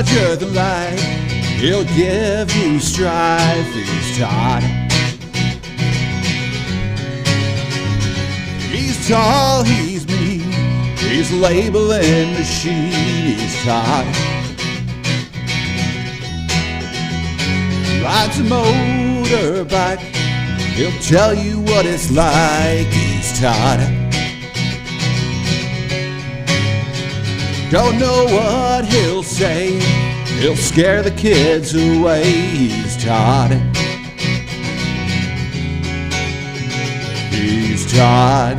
larger than life. He'll give you strife. He's Todd. He's tall, he's mean, he's labeling machine. He's Todd. Rides a motorbike, he'll tell you what it's like. He's Todd. Don't know what he'll say, he'll scare the kids away. He's Todd. He's Todd.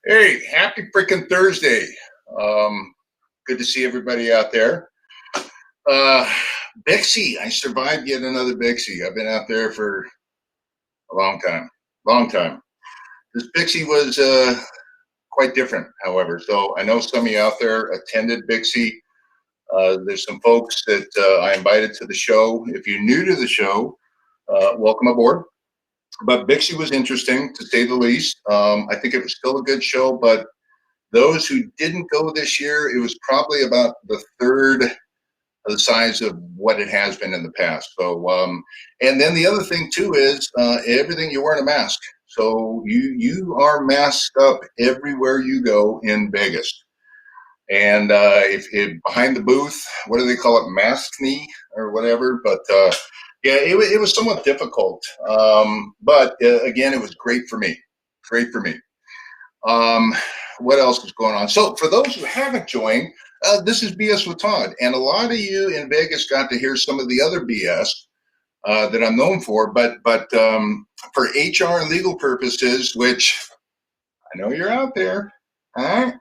Hey, happy freaking Thursday. Good to see everybody out there. Bixie, I survived yet another Bixie. I've been out there for a long time. This Bixie was quite different, however. So I know some of you out there attended Bixie. There's some folks that I invited to the show. If you're new to the show, welcome aboard. But Bixie was interesting, to say the least. I think it was still a good show, but those who didn't go this year, it was probably about the third of the size of what it has been in the past. So, and then the other thing too is everything, you're wearing a mask. So you are masked up everywhere you go in Vegas. And if behind the booth, what do they call it, mask knee or whatever? But yeah, it was somewhat difficult. But again, it was great for me. What else is going on? So for those who haven't joined, this is BS with Todd. And a lot of you in Vegas got to hear some of the other BS that I'm known for. But for HR and legal purposes, which I know you're out there, huh?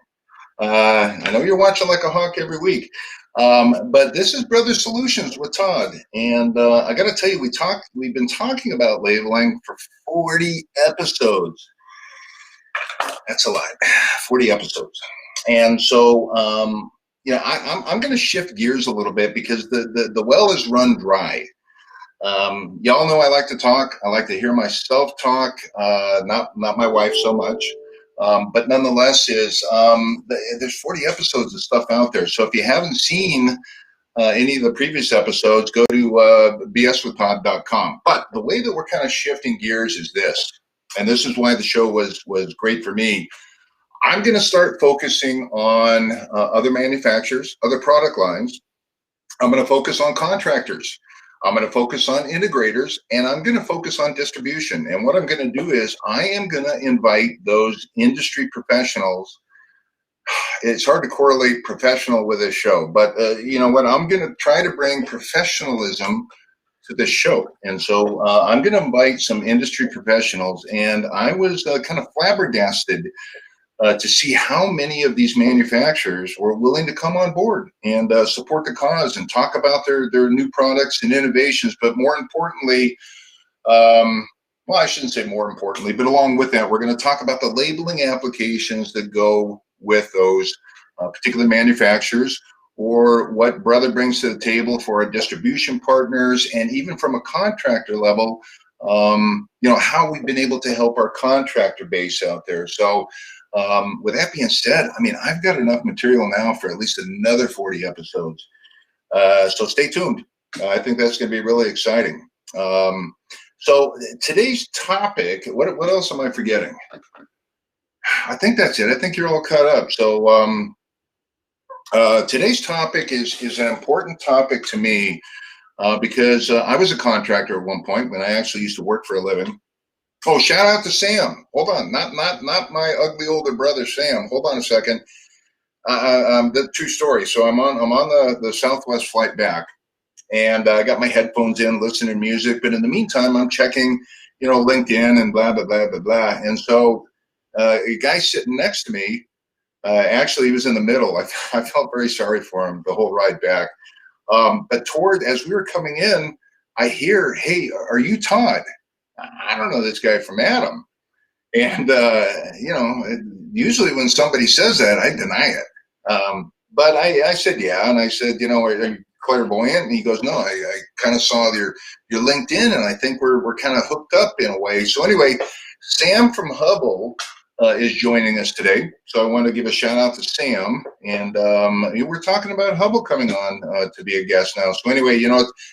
I know you're watching like a hawk every week. But this is Brother Solutions with Todd. And I got to tell you, we've been talking about labeling for 40 episodes. That's a lot, 40 episodes. And so, I'm going to shift gears a little bit because the well is run dry. Y'all know I like to talk. I like to hear myself talk, not my wife so much. But nonetheless, there's 40 episodes of stuff out there. So if you haven't seen any of the previous episodes, go to bswithtodd.com. But the way that we're kind of shifting gears is this. And this is why the show was great for me. I'm going to start focusing on other manufacturers, other product lines. I'm going to focus on contractors. I'm going to focus on integrators, and I'm going to focus on distribution. And what I'm going to do is I am going to invite those industry professionals. It's hard to correlate professional with this show, but you know what? I'm going to try to bring professionalism to this show. And so I'm going to invite some industry professionals, and I was kind of flabbergasted to see how many of these manufacturers were willing to come on board and support the cause and talk about their new products and innovations. But more importantly, well, I shouldn't say more importantly, but along with that, we're going to talk about the labeling applications that go with those particular manufacturers, or what Brother brings to the table for our distribution partners, and even from a contractor level, how we've been able to help our contractor base out there. So with that being said, I mean, I've got enough material now for at least another 40 episodes. So stay tuned. I think that's going to be really exciting. So today's topic, what else am I forgetting? I think that's it. I think you're all caught up. So today's topic is an important topic to me because I was a contractor at one point when I actually used to work for a living. Oh, shout out to Sam. Hold on, not my ugly older brother Sam. Hold on a second. The true story. So I'm on the Southwest flight back, and I got my headphones in, listening to music. But in the meantime, I'm checking, LinkedIn and blah blah blah blah blah. And so a guy sitting next to me, actually he was in the middle. I felt very sorry for him the whole ride back. But as we were coming in, I hear, "Hey, are you Todd?" I don't know this guy from Adam. And, usually when somebody says that, I deny it. But I said, yeah. And I said, are you clairvoyant? And he goes, no, I kind of saw your LinkedIn, and I think we're kind of hooked up in a way. So anyway, Sam from Hubble is joining us today. So I want to give a shout out to Sam. And we're talking about Hubble coming on to be a guest now. So anyway,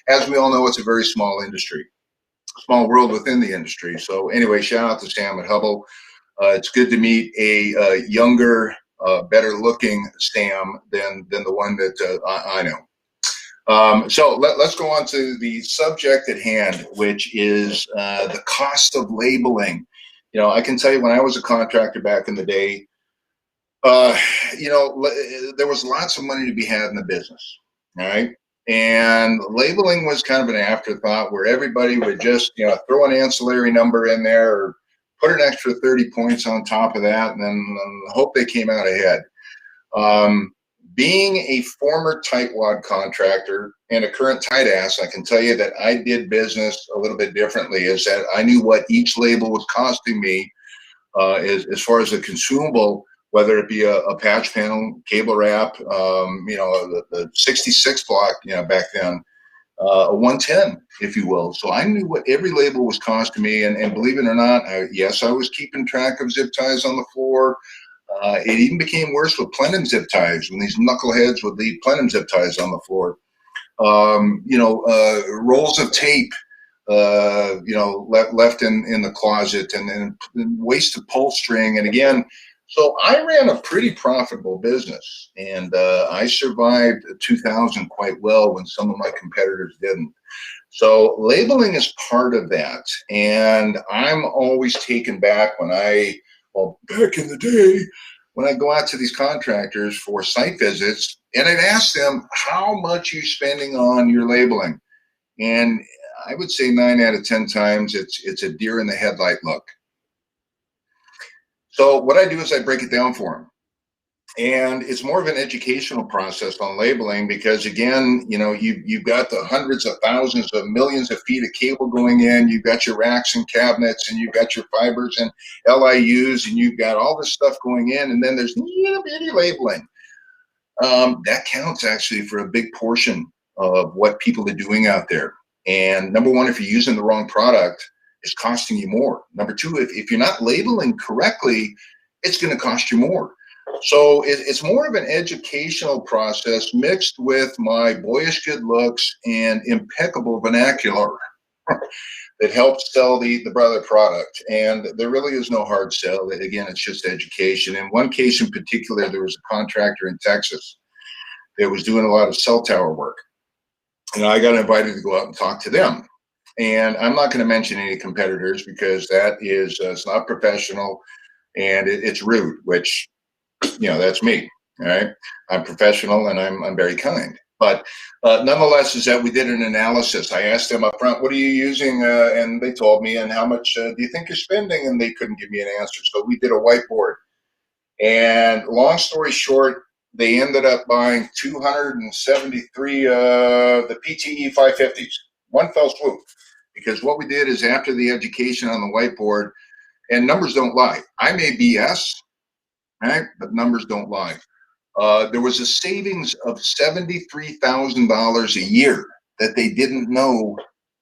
as we all know, it's a very small industry, small world within the industry. So anyway, shout out to Sam at Hubble. It's good to meet a younger, better looking Sam than the one that I know. So let's go on to the subject at hand, which is the cost of labeling. I can tell you when I was a contractor back in the day, uh, there was lots of money to be had in the business, all right? And labeling was kind of an afterthought where everybody would just, throw an ancillary number in there or put an extra 30 points on top of that and then hope they came out ahead. Um, Being a former tightwad contractor and a current tight ass, I can tell you that I did business a little bit differently. Is that I knew what each label was costing me as far as a consumable, whether it be a patch panel, cable wrap, the 66 block, back then, a 110, if you will. So I knew what every label was costing me. And believe it or not, yes, I was keeping track of zip ties on the floor. It even became worse with plenum zip ties when these knuckleheads would leave plenum zip ties on the floor. Rolls of tape, left in the closet and wasted pull string. And again, so I ran a pretty profitable business and I survived 2000 quite well when some of my competitors didn't. So labeling is part of that. And I'm always taken back back in the day, when I go out to these contractors for site visits, and I'd ask them, how much are you spending on your labeling? And I would say 9 out of 10 times it's a deer in the headlight look. So what I do is I break it down for them. And it's more of an educational process on labeling because, again, you've got the hundreds of thousands of millions of feet of cable going in. You've got your racks and cabinets, and you've got your fibers and LIUs, and you've got all this stuff going in. And then there's little bitty labeling. That counts actually for a big portion of what people are doing out there. And number one, if you're using the wrong product, it's costing you more. Number two, if you're not labeling correctly, it's going to cost you more. So it's more of an educational process mixed with my boyish good looks and impeccable vernacular that helps sell the brother product. And there really is no hard sell. Again, it's just education. In one case in particular, there was a contractor in Texas that was doing a lot of cell tower work. And I got invited to go out and talk to them. And I'm not going to mention any competitors because that is it's not professional and it's rude, which that's me. All right. I'm professional and I'm very kind. But nonetheless, is that we did an analysis. I asked them up front, what are you using? And they told me, and how much do you think you're spending? And they couldn't give me an answer. So we did a whiteboard. And long story short, they ended up buying 273 the PTE 550s, one fell swoop. Because what we did is after the education on the whiteboard, and numbers don't lie. I may BS, right? But numbers don't lie. There was a savings of $73,000 a year that they didn't know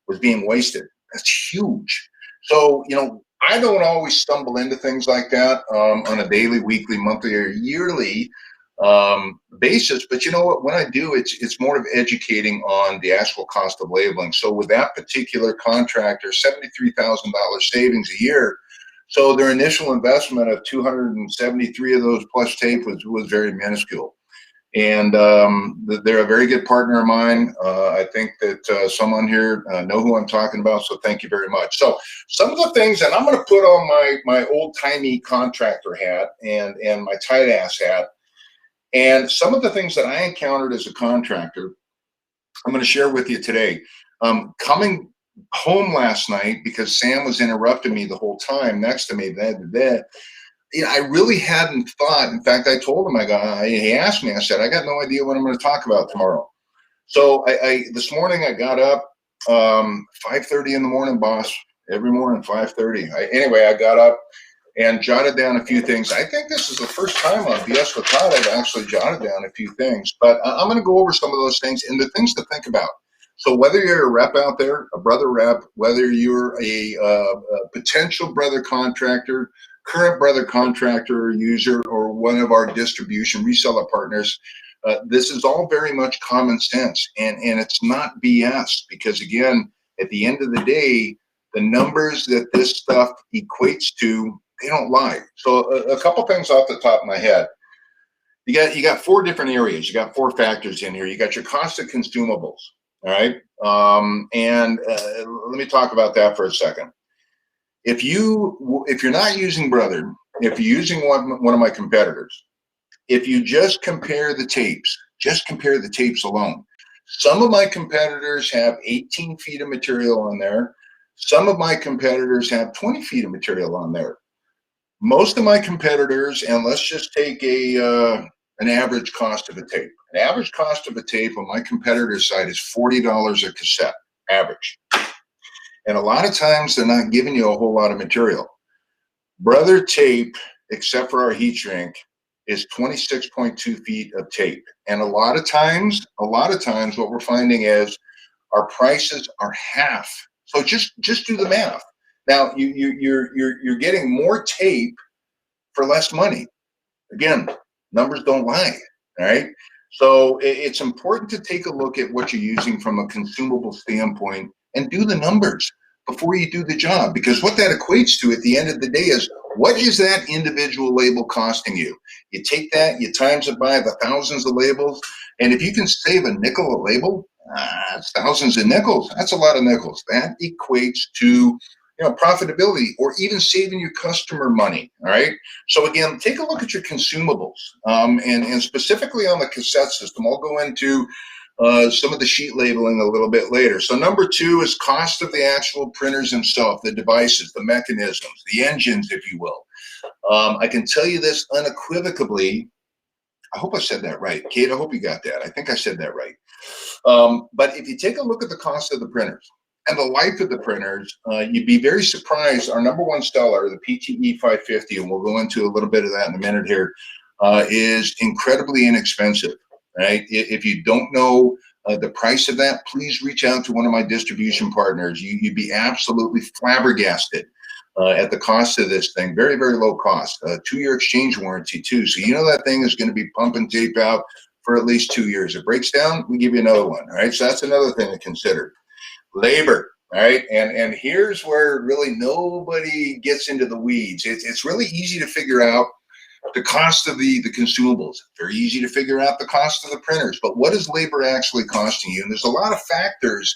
was being wasted. That's huge. So, I don't always stumble into things like that on a daily, weekly, monthly, or yearly basis. But you know what? When I do, it's more of educating on the actual cost of labeling. So with that particular contractor, $73,000 savings a year. So their initial investment of 273 of those plus tape was very minuscule. And they're a very good partner of mine. I think that someone here know who I'm talking about. So thank you very much. So some of the things, and I'm going to put on my old timey contractor hat and my tight ass hat. And some of the things that I encountered as a contractor, I'm going to share with you today. Coming home last night because Sam was interrupting me the whole time next to me. I really hadn't thought. In fact, I told him, he asked me, I said, I got no idea what I'm going to talk about tomorrow. So this morning I got up 5:30 in the morning, boss. Every morning, 5:30. Anyway, I got up and jotted down a few things. I think this is the first time on BS with Todd I've actually jotted down a few things, but I'm going to go over some of those things and the things to think about. So whether you're a rep out there, a brother rep, whether you're a potential brother contractor, current brother contractor or user or one of our distribution reseller partners, this is all very much common sense, and it's not BS, because again, at the end of the day, the numbers that this stuff equates to, they don't lie. So a couple things off the top of my head. You got four different areas. You got four factors in here. You got your cost of consumables. All right. And let me talk about that for a second. If you're not using Brother, if you're using one of my competitors, if you just compare the tapes alone. Some of my competitors have 18 feet of material on there. Some of my competitors have 20 feet of material on there. Most of my competitors, and let's just take an average cost of a tape. An average cost of a tape on my competitor's side is $40 a cassette, average. And a lot of times they're not giving you a whole lot of material. Brother tape, except for our heat shrink, is 26.2 feet of tape. And a lot of times what we're finding is our prices are half. So just do the math. Now you're getting more tape for less money. Again, numbers don't lie. All right. So it's important to take a look at what you're using from a consumable standpoint and do the numbers before you do the job, because what that equates to at the end of the day is, what is that individual label costing you? You take that, you times it by the thousands of labels, and if you can save a nickel a label, that's thousands of nickels. That's a lot of nickels. That equates to profitability, or even saving your customer money. All right. So again, take a look at your consumables, and specifically on the cassette system. I'll go into some of the sheet labeling a little bit later. So number two is cost of the actual printers themselves, the devices, the mechanisms, the engines, if you will. I can tell you this unequivocally. I hope I said that right. Kate, I hope you got that. I think I said that right. But if you take a look at the cost of the printers and the life of the printers, you'd be very surprised. Our number one seller, the PTE 550, and we'll go into a little bit of that in a minute here, is incredibly inexpensive. Right? If you don't know the price of that, please reach out to one of my distribution partners. You'd be absolutely flabbergasted at the cost of this thing. Very, very low cost. 2-year exchange warranty too. So that thing is going to be pumping tape out for at least 2 years. If it breaks down, we give you another one. All right. So that's another thing to consider. Labor. All right. And here's where really nobody gets into the weeds. It's really easy to figure out the cost of the consumables. Very easy to figure out the cost of the printers. But what is labor actually costing you? And there's a lot of factors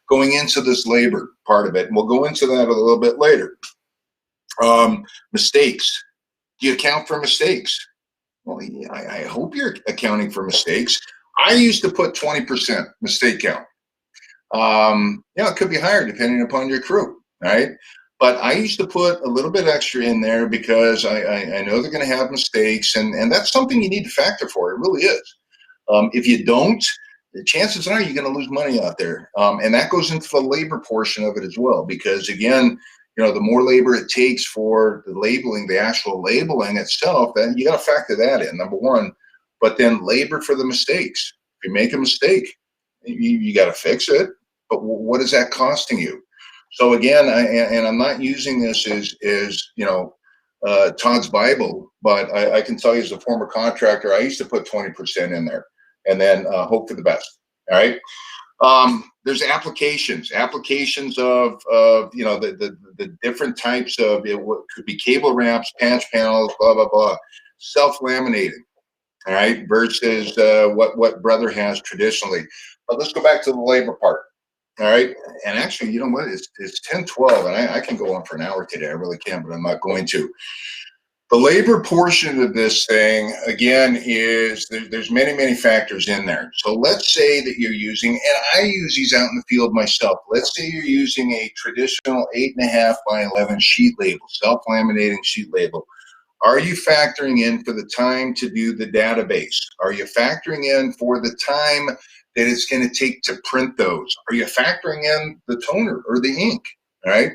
going into this labor part of it. And we'll go into that a little bit later. Mistakes. Do you account for mistakes? Well, I hope you're accounting for mistakes. I used to put 20% mistake count. It could be higher depending upon your crew, right? But I used to put a little bit extra in there because I know they're going to have mistakes, and that's something you need to factor for. It really is. If you don't, the chances are you're going to lose money out there. And that goes into the labor portion of it as well, because again, the more labor it takes for the labeling, the actual labeling itself, then you got to factor that in, number one. But then labor for the mistakes. If you make a mistake, you got to fix it. But what is that costing you? So again, I'm not using this as Todd's Bible, but I can tell you as a former contractor, I used to put 20% in there and then hope for the best. All right. There's applications of the different types of what could be cable wraps, patch panels, blah blah blah, self-laminating. All right, versus what Brother has traditionally. But let's go back to the labor part. All right. And actually, you know what? It's 10:12, and I can go on for an hour today. I really can, but I'm not going to. The labor portion of this thing, again, is there's many, many factors in there. So let's say that you're using, and I use these out in the field myself. Let's say you're using a traditional 8.5 by 11 sheet label, self-laminating sheet label. Are you factoring in for the time to do the database? Are you factoring in for the time that it's going to take to print those? Are you factoring in the toner or the ink? All right.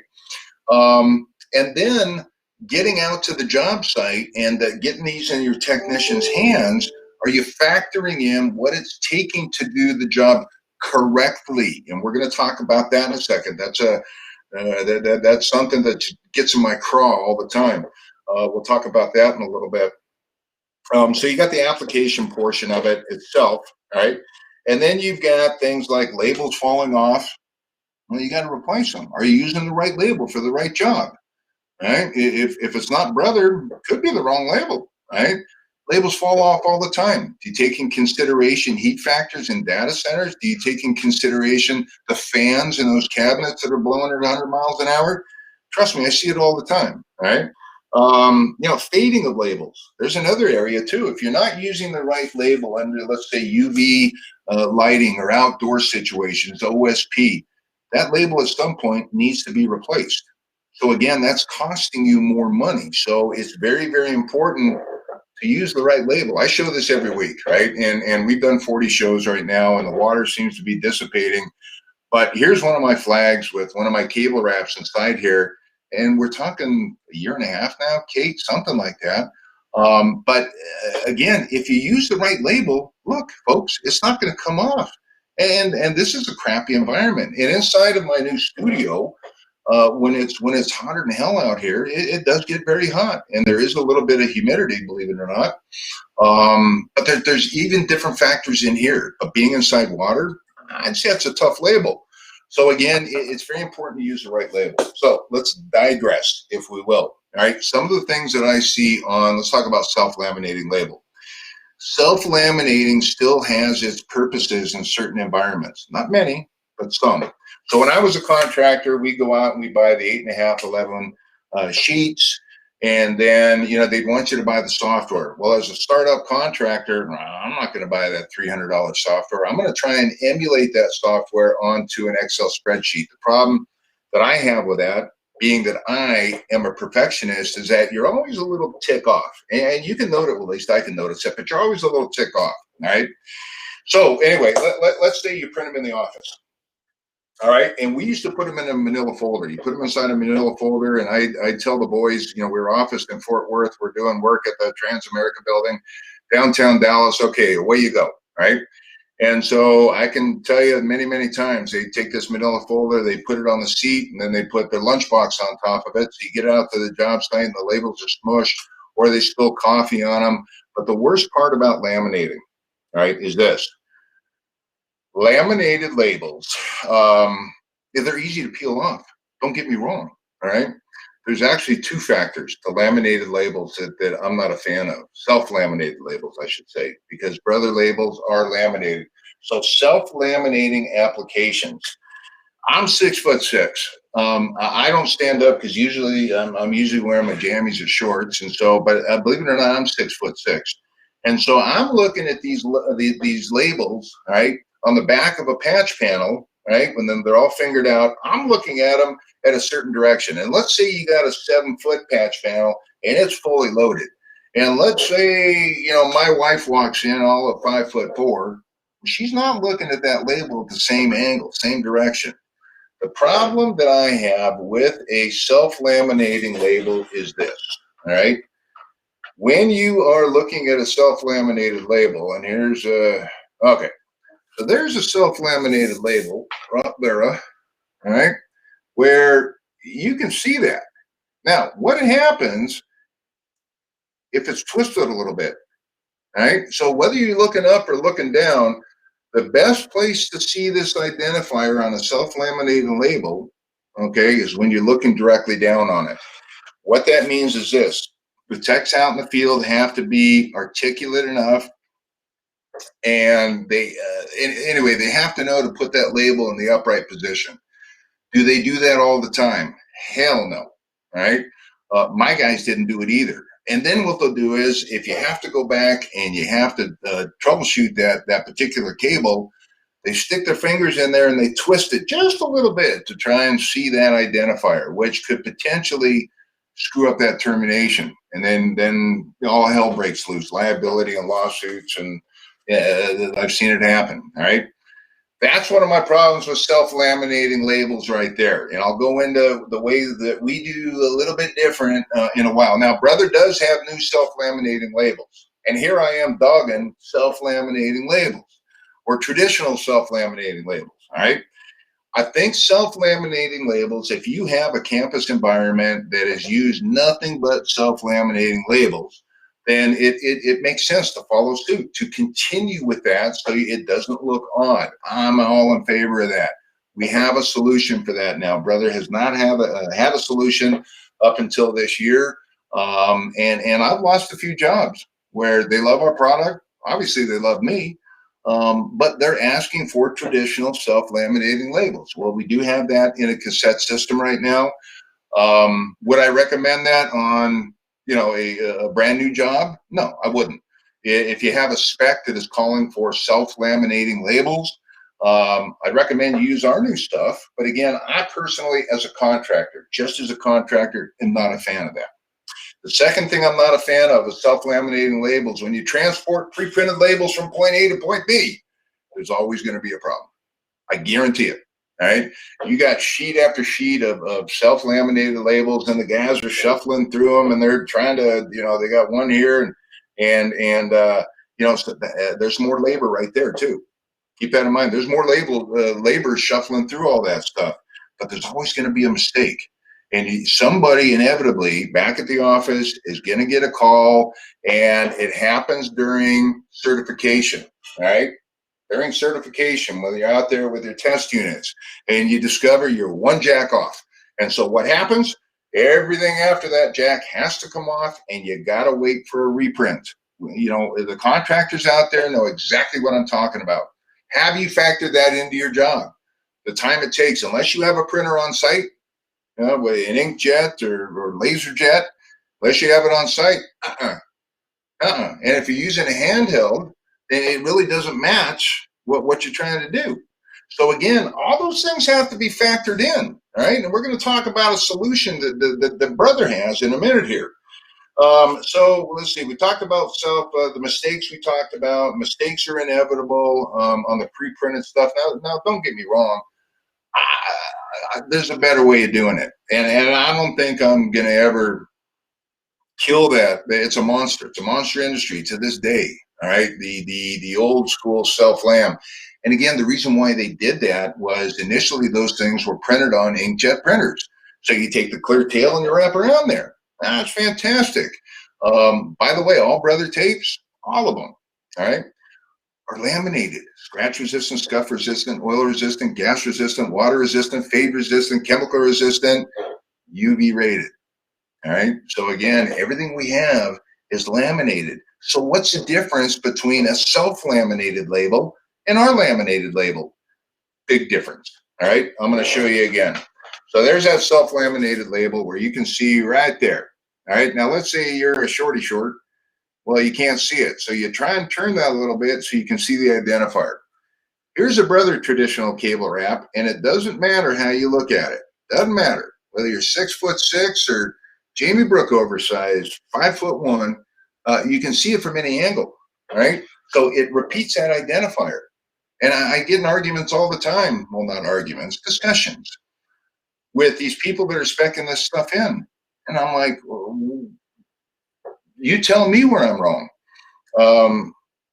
And then getting out to the job site and getting these in your technician's hands, are you factoring in what it's taking to do the job correctly? And we're going to talk about that in a second. That's something that gets in my craw all the time. We'll talk about that in a little bit. So you got the application portion of it itself, right? And then you've got things like labels falling off. Well, you got to replace them. Are you using the right label for the right job? Right? If it's not brother, it could be the wrong label. Right? Labels fall off all the time. Do you take in consideration heat factors in data centers? Do you take in consideration the fans in those cabinets that are blowing at 100 miles an hour? Trust me, I see it all the time. Right? Fading of labels. There's another area too. If you're not using the right label under, let's say, UV lighting or outdoor situations, OSP, that label at some point needs to be replaced. So again, that's costing you more money. So it's very, very important to use the right label. I show this every week, right? And we've done 40 shows right now, and the water seems to be dissipating. But here's one of my flags with one of my cable wraps inside here, and we're talking a year and a half now, Kate, something like that. But again, if you use the right label, look, folks, it's not going to come off. And this is a crappy environment. And inside of my new studio, when it's hotter than hell out here, it does get very hot, and there is a little bit of humidity, believe it or not. But there's even different factors in here. But being inside water, I'd say it's a tough label. So again, it's very important to use the right label. So let's digress, if we will. All right, some of the things that I see on, let's talk about self-laminating label. Self-laminating still has its purposes in certain environments. Not many, but some. So when I was a contractor, we go out and we buy the 8.5, 11 sheets, and then they'd want you to buy the software. Well, as a startup contractor, I'm not going to buy that $300 software. I'm going to try and emulate that software onto an Excel spreadsheet. The problem that I have with that, being that I am a perfectionist, is that you're always a little tick off, and you can note it. Well, at least I can notice it, but you're always a little tick off. All right. So anyway, let's say you print them in the office. All right. And we used to put them in a manila folder. You put them inside a manila folder. And I tell the boys, we were officed in Fort Worth. We're doing work at the Transamerica building, downtown Dallas. Okay, away you go. Right. And so I can tell you many, many times they take this manila folder, they put it on the seat, and then they put their lunchbox on top of it. So you get out to the job site and the labels are smushed, or they spill coffee on them. But the worst part about laminating, right, is this. Laminated labels, they're easy to peel off. Don't get me wrong. All right. There's actually two factors to laminated labels that I'm not a fan of. Self-laminated labels, I should say, because brother labels are laminated. So self-laminating applications. I'm 6'6". I don't stand up because usually I'm usually wearing my jammies or shorts, and so. But believe it or not, I'm 6'6", and so I'm looking at these labels, right, on the back of a patch panel, right? When they're all fingered out, I'm looking at them at a certain direction. And let's say you got a 7-foot patch panel and it's fully loaded. And let's say, my wife walks in all of 5'4". She's not looking at that label at the same angle, same direction. The problem that I have with a self-laminating label is this, all right? When you are looking at a self-laminated label, and here's okay. So there's a self-laminated label right there, all right, where you can see that. Now, what happens if it's twisted a little bit, right? So whether you're looking up or looking down, the best place to see this identifier on a self-laminated label, okay, is when you're looking directly down on it. What that means is this. The techs out in the field have to be articulate enough, and they have to know to put that label in the upright position. Do they do that all the time? Hell no. Right? My guys didn't do it either. And then what they'll do is, if you have to go back and you have to troubleshoot that particular cable, they stick their fingers in there and they twist it just a little bit to try and see that identifier, which could potentially screw up that termination. And then all hell breaks loose, liability and lawsuits, and I've seen it happen. All right. That's one of my problems with self-laminating labels right there. And I'll go into the way that we do a little bit different in a while. Now, brother does have new self-laminating labels. And here I am dogging self-laminating labels or traditional self-laminating labels. All right. I think self-laminating labels, if you have a campus environment that has used nothing but self-laminating labels, then it makes sense to follow suit, to continue with that so it doesn't look odd. I'm all in favor of that. We have a solution for that now. Brother has not had a solution up until this year. And I've lost a few jobs where they love our product. Obviously, they love me, but they're asking for traditional self-laminating labels. Well, we do have that in a cassette system right now. Would I recommend that on, a brand new job? No, I wouldn't. If you have a spec that is calling for self-laminating labels, I'd recommend you use our new stuff. But again, I personally, as a contractor, just as a contractor, am not a fan of that. The second thing I'm not a fan of is self-laminating labels. When you transport pre-printed labels from point A to point B, there's always going to be a problem. I guarantee it. All right. You got sheet after sheet of self-laminated labels, and the guys are shuffling through them, and they're trying to, they got one here, so there's more labor right there too. Keep that in mind. There's more labor shuffling through all that stuff, but there's always going to be a mistake. And somebody inevitably back at the office is going to get a call, and it happens during certification, right? During certification, when you're out there with your test units and you discover you're one jack off. And so what happens? Everything after that jack has to come off, and you got to wait for a reprint. The contractors out there know exactly what I'm talking about. Have you factored that into your job? The time it takes, unless you have a printer on site, with an inkjet or laser jet, unless you have it on site, And if you're using a handheld, then it really doesn't match what you're trying to do. So again, all those things have to be factored in, all right? And we're going to talk about a solution that Brother has in a minute here. So let's see. We talked about the mistakes we talked about. Mistakes are inevitable on the pre-printed stuff. Now, don't get me wrong. There's a better way of doing it, and I don't think I'm going to ever kill that. It's a monster. It's a monster industry to this day. All right, the old school self-lam. And again, the reason why they did that was initially those things were printed on inkjet printers. So you take the clear tail and you wrap around there. That's fantastic. By the way, all Brother tapes, all of them, all right, are laminated, scratch resistant, scuff resistant, oil resistant, gas resistant, water resistant, fade resistant, chemical resistant, UV rated. All right. So again, everything we have is laminated. So what's the difference between a self-laminated label and our laminated label? Big difference. All right. I'm going to show you again. So there's that self-laminated label where you can see right there. All right. Now let's say you're a shorty short. Well, you can't see it. So you try and turn that a little bit so you can see the identifier. Here's a Brother traditional cable wrap, and it doesn't matter how you look at it. Doesn't matter whether you're 6'6" or Jamie Brook oversized, 5'1". You can see it from any angle, right? So it repeats that identifier. And I get in arguments all the time. Well, not arguments, discussions with these people that are speccing this stuff in. And I'm like, well, you tell me where I'm wrong.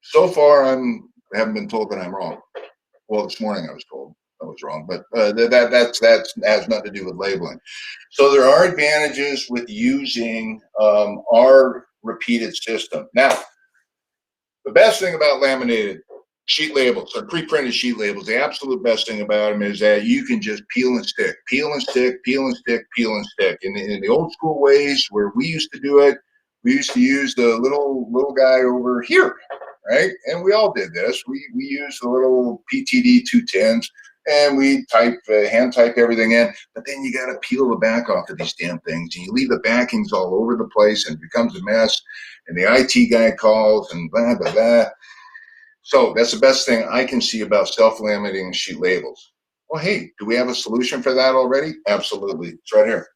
So far, I haven't been told that I'm wrong. Well, this morning I was told I was wrong, but that has nothing to do with labeling. So there are advantages with using our repeated system. Now, the best thing about laminated sheet labels or pre-printed sheet labels, the absolute best thing about them is that you can just peel and stick, peel and stick, peel and stick, peel and stick. In the old school ways where we used to do it, we used to use the little guy over here, right? And we all did this. We used the little PTD 210s, and we hand type everything in. But then you got to peel the back off of these damn things, and you leave the backings all over the place, and it becomes a mess. And the IT guy calls, and blah blah blah. So that's the best thing I can see about self-laminating sheet labels. Well, hey, do we have a solution for that already? Absolutely, it's right here.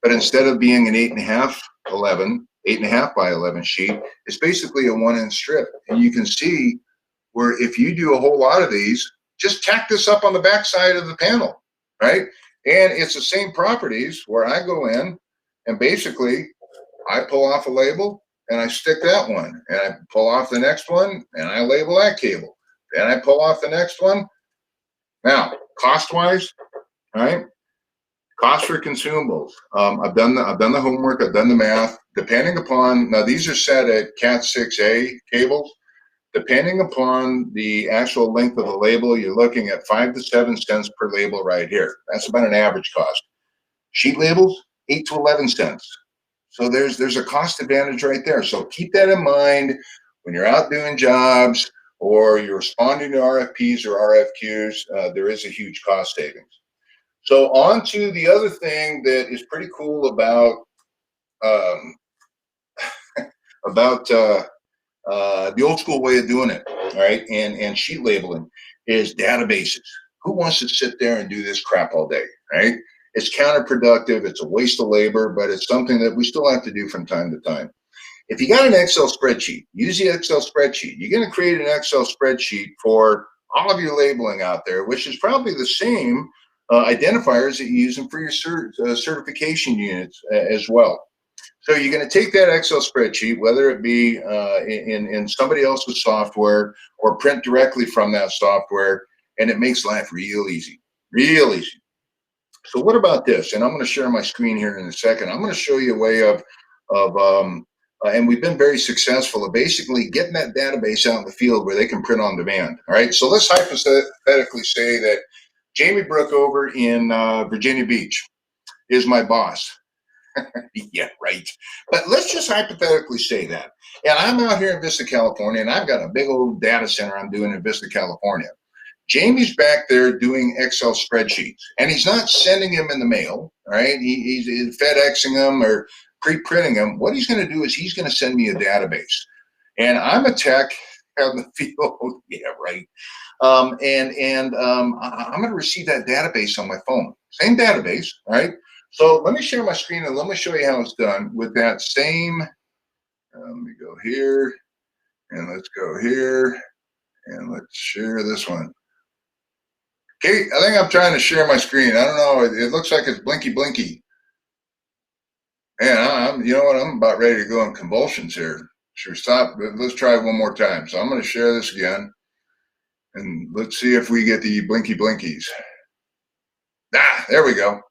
But instead of being an 8.5 by 11 sheet, it's basically a 1-inch strip. And you can see where if you do a whole lot of these, just tack this up on the back side of the panel, right? And it's the same properties where I go in and basically I pull off a label and I stick that one, and I pull off the next one and I label that cable. Then I pull off the next one. Now, Cost-wise, all right? Cost for consumables. I've done the homework. I've done the math. Depending upon, now these are set at Cat 6A cables. Depending upon the actual length of the label, you're looking at 5 to 7 cents per label right here. That's about an average cost. Sheet labels, 8 to 11 cents. So there's a cost advantage right there. So keep that in mind when you're out doing jobs or you're responding to RFPs or RFQs. There is a huge cost savings. So on to the other thing that is pretty cool about um, about the old school way of doing it, all right, and sheet labeling is databases. Who wants to sit there and do this crap all day, right? It's counterproductive. It's a waste of labor, but it's something that we still have to do from time to time. If you got an Excel spreadsheet, use the Excel spreadsheet. You're going to create an Excel spreadsheet for all of your labeling out there, which is probably the same identifiers that you're using for your certification units as well. So you're going to take that Excel spreadsheet, whether it be in somebody else's software or print directly from that software, and it makes life real easy, real easy. So what about this? And I'm going to share my screen here in a second. I'm going to show you a way of and we've been very successful at basically getting that database out in the field where they can print on demand. All right. So let's hypothetically say that Jamie Brook over in Virginia Beach is my boss. Yeah, right. But let's just hypothetically say that. And I'm out here in Vista, California, and I've got a big old data center I'm doing in Vista, California. Jamie's back there doing Excel spreadsheets, and he's not sending them in the mail, all right? He's FedExing them or pre-printing them. What he's going to do is he's going to send me a database. And I'm a tech out in the field. Yeah, right. I'm going to receive that database on my phone. Same database, all right? So let me share my screen and let me show you how it's done with that same. Let me go here and let's go here and let's share this one. Okay, I think I'm trying to share my screen. I don't know. It looks like it's blinky blinky. Man, you know what? I'm about ready to go in convulsions here. Should we stop? Let's try one more time. So I'm going to share this again. And let's see if we get the blinky blinkies. There we go.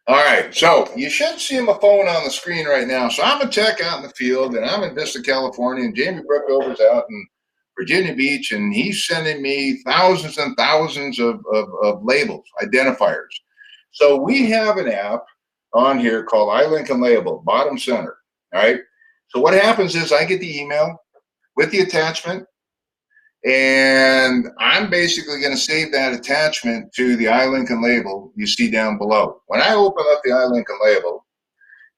All right, so you should see my phone on the screen right now. So I'm a tech out in the field, and I'm in Vista, California, and Jamie Brookover's out in Virginia Beach, and he's sending me thousands and thousands of labels, identifiers. So we have an app on here called iLink and Label, bottom center, all right? So what happens is I get the email with the attachment, and I'm basically going to save that attachment to the iLink and Label you see down below. When I open up the iLink and Label,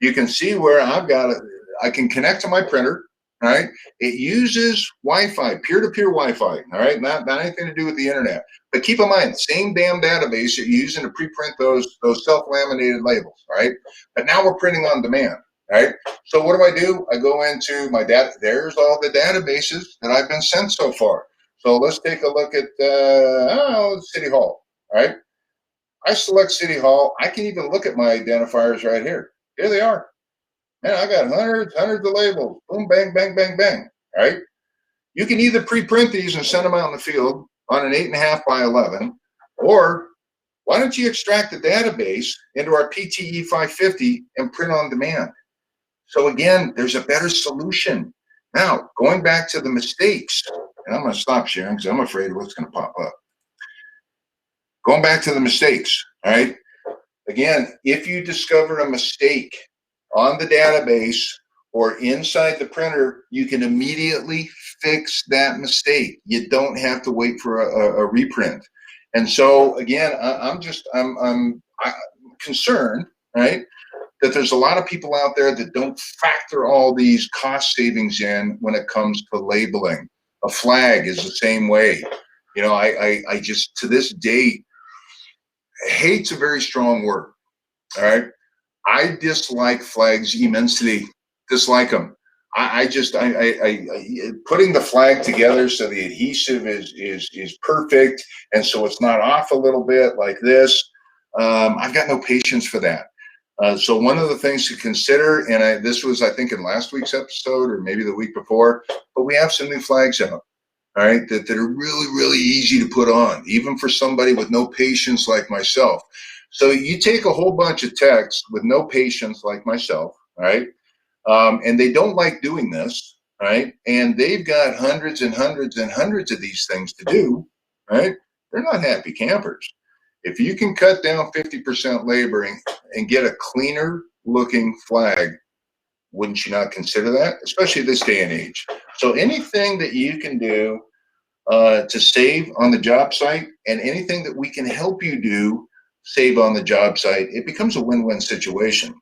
you can see where I've got it. I can connect to my printer, all right? It uses Wi-Fi, peer-to-peer Wi-Fi, all right? Not anything to do with the internet. But keep in mind, same damn database that you're using to pre-print those self-laminated labels, all right? But now we're printing on demand. All right. So what do? I go into my data. There's all the databases that I've been sent so far. So let's take a look at City Hall. All right. I select City Hall. I can even look at my identifiers right here. Here they are. Man, I got hundreds of labels. Boom, bang, bang, bang, bang. All right. You can either pre-print these and send them out in the field on an 8.5 by 11, or why don't you extract the database into our PTE 550 and print on demand? So again, there's a better solution. Now, going back to the mistakes, and I'm going to stop sharing because I'm afraid of what's going to pop up. Going back to the mistakes, all right? Again, if you discover a mistake on the database or inside the printer, you can immediately fix that mistake. You don't have to wait for a reprint. And so again, I'm concerned, right, that there's a lot of people out there that don't factor all these cost savings in when it comes to labeling. A flag is the same way. You know, I just, to this day, hate's a very strong word, all right? I dislike flags immensely, dislike them. I putting the flag together so the adhesive is perfect and so it's not off a little bit like this. I've got no patience for that. So one of the things to consider, and this was, I think, in last week's episode or maybe the week before, but we have some new flags out. all right, that are really, really easy to put on, even for somebody with no patience like myself. So you take a whole bunch of techs with no patience like myself, all right, and they don't like doing this, right? And they've got hundreds and hundreds and hundreds of these things to do, right? They're not happy campers. If you can cut down 50% laboring and get a cleaner looking flag, wouldn't you not consider that? Especially this day and age. So anything that you can do to save on the job site, and anything that we can help you do save on the job site, it becomes a win-win situation.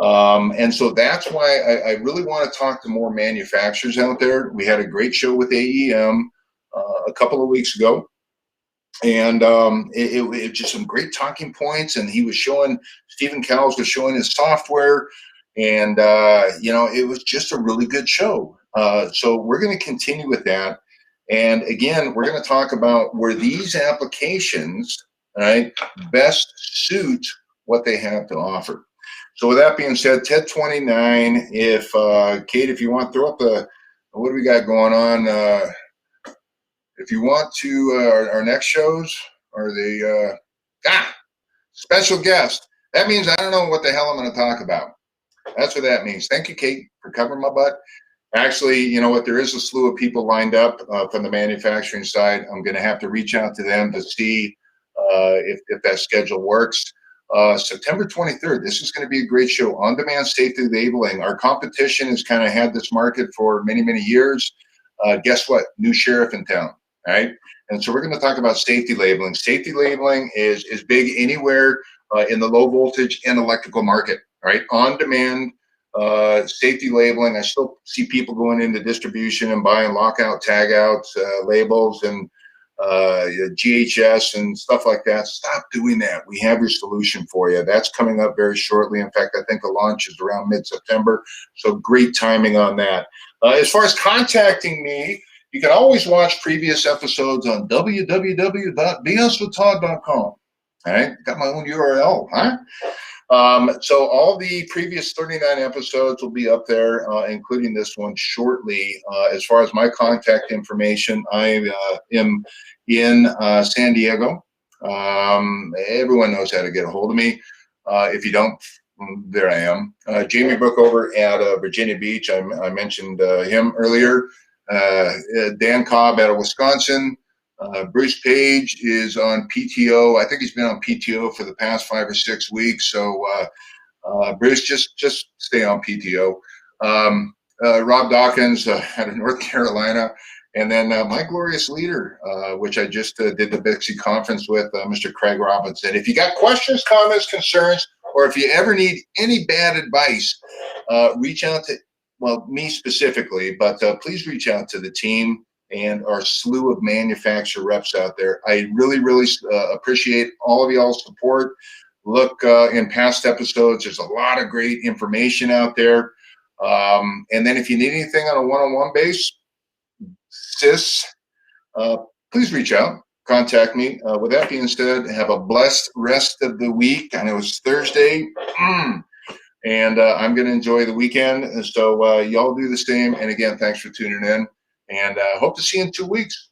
And so that's why I really want to talk to more manufacturers out there. We had a great show with AEM a couple of weeks ago, and it just some great talking points. And he was showing, Stephen Cowles was showing his software, and it was just a really good show. So we're going to continue with that. And again, we're going to talk about where these applications, right, best suit what they have to offer. So with that being said, TED 29, if Kate, if you want to throw up what do we got going on? If you want to, our next shows are the special guest. That means I don't know what the hell I'm going to talk about. That's what that means. Thank you, Kate, for covering my butt. Actually, you know what? There is a slew of people lined up from the manufacturing side. I'm going to have to reach out to them to see if that schedule works. September 23rd, this is going to be a great show. On-demand safety labeling. Our competition has kind of had this market for many, many years. Guess what? New sheriff in town, right? And so we're going to talk about safety labeling. Safety labeling is big anywhere in the low voltage and electrical market, right? On-demand safety labeling. I still see people going into distribution and buying lockout, tagout labels and GHS and stuff like that. Stop doing that. We have your solution for you. That's coming up very shortly. In fact, I think the launch is around mid-September. So great timing on that. As far as contacting me, you can always watch previous episodes on www.bswithtodd.com. All right, got my own URL, huh? So all the previous 39 episodes will be up there, including this one shortly. As far as my contact information, I am in San Diego. Everyone knows how to get a hold of me. If you don't, there I am. Jamie Brook over at Virginia Beach. I mentioned him earlier. Dan Cobb out of Wisconsin. Bruce Page is on PTO. I think he's been on PTO for the past 5 or 6 weeks. So Bruce, just stay on PTO. Rob Dawkins out of North Carolina. And then my glorious leader, which I just did the Bixie conference with, Mr. Craig Robinson. If you got questions, comments, concerns, or if you ever need any bad advice, reach out to, well, me specifically, but please reach out to the team and our slew of manufacturer reps out there. I really, really appreciate all of y'all's support. Look in past episodes, there's a lot of great information out there. And then if you need anything on a one-on-one base, please reach out, contact me. With that being said, have a blessed rest of the week. I know it's Thursday, and I'm going to enjoy the weekend. And so y'all do the same. And again, thanks for tuning in, and hope to see you in 2 weeks.